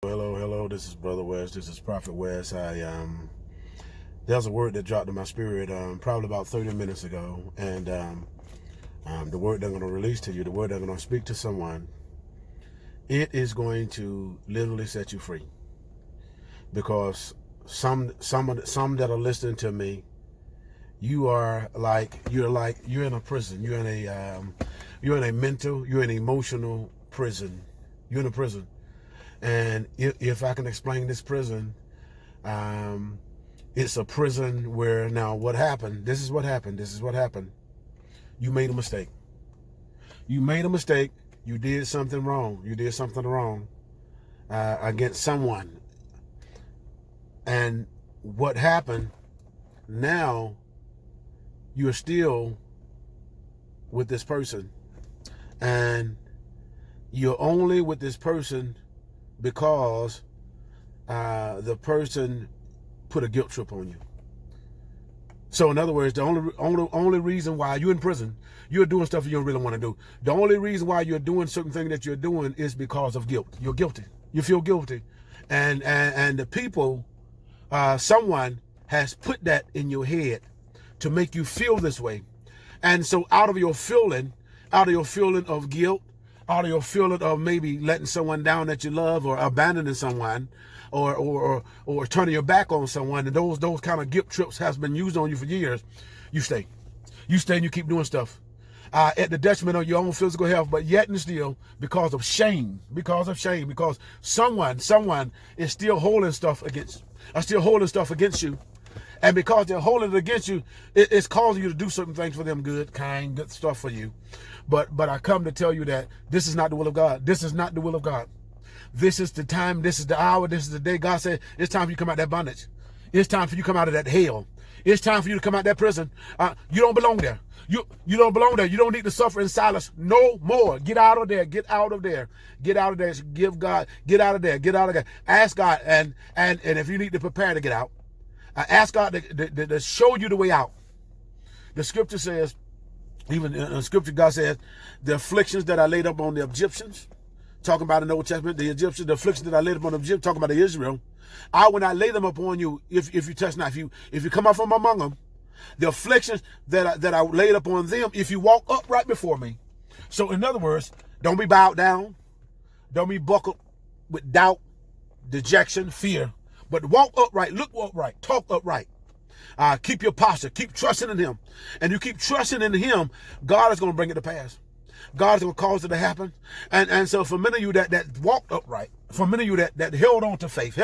Hello, this is Brother West. This is Prophet West. There's a word that dropped in my spirit probably about 30 minutes ago, and the word that I'm going to release to you, the word that I'm going to speak to someone, it is going to literally set you free. Because some that are listening to me, you're in a prison. You're in a mental, you're in an emotional prison. You're in a prison. And if I can explain this prison, it's a prison where now what happened, this is what happened. You made a mistake. You did something wrong. Against someone. And what happened, now you're still with this person. And you're only with this person because the person put a guilt trip on you. So in other words, the only reason why you're in prison, you're doing stuff you don't really want to do. The only reason why you're doing certain things that you're doing is because of guilt. You're guilty. You feel guilty. And the people, someone has put that in your head to make you feel this way. And so out of your feeling of guilt, out of your feeling of maybe letting someone down that you love, or abandoning someone, or turning your back on someone, and those kind of guilt trips has been used on you for years, you stay and you keep doing stuff at the detriment of your own physical health, but yet and still because of shame, because someone is still holding stuff against you. And because they're holding it against you, it's causing you to do certain things for them, good stuff for you. But I come to tell you that this is not the will of God. This is not the will of God. This is the time, this is the hour, this is the day. God said, it's time for you to come out of that bondage. It's time for you to come out of that hell. It's time for you to come out of that prison. You don't belong there. You don't belong there. You don't need to suffer in silence no more. Get out of there. Get out of there. Get out of there. Give God. Get out of there. Get out of there. Ask God, and if you need to prepare to get out, ask God to show you the way out. The scripture says, even in the scripture, God says, the afflictions that I laid up on the Egyptians, talking about in the Old Testament, the Egyptians, the afflictions that I laid up on the Egyptians, talking about the Israel, I will not lay them upon you if you touch not. If you come out from among them, the afflictions that I laid upon them, if you walk upright before me. So in other words, don't be bowed down, don't be buckled with doubt, dejection, fear. But walk upright, look upright, talk upright. Keep your posture, keep trusting in him. And you keep trusting in him, God is going to bring it to pass. God is going to cause it to happen. And so for many of you that walked upright, for many of you that held on to faith,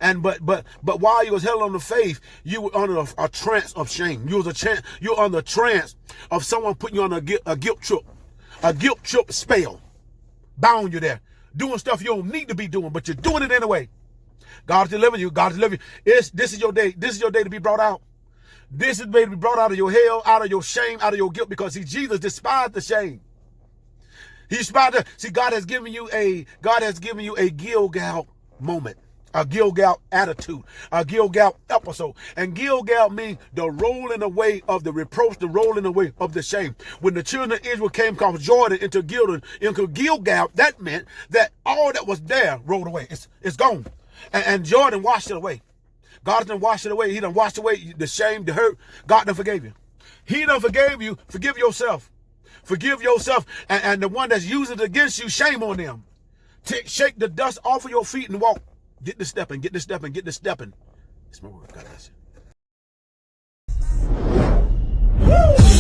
and but while you was held on to faith, you were under a trance of shame. You're under a trance of someone putting you on a guilt trip spell, bound you there, doing stuff you don't need to be doing, but you're doing it anyway. God is delivering you. God is delivering you. This is your day. This is your day to be brought out. This is the day to be brought out of your hell, out of your shame, out of your guilt, because Jesus despised the shame. He despised it. See, God has given you a Gilgal moment, a Gilgal attitude, a Gilgal episode. And Gilgal means the rolling away of the reproach, the rolling away of the shame. When the children of Israel came across Jordan into Gilgal, that meant that all that was there rolled away. It's gone. And Jordan washed it away. God done washed it away. He done washed away the shame, the hurt. God done forgave you. He done forgave you. Forgive yourself. Forgive yourself. And the one that's using it against you, shame on them. Shake the dust off of your feet and walk. Get the stepping. It's my word. God bless you. Woo!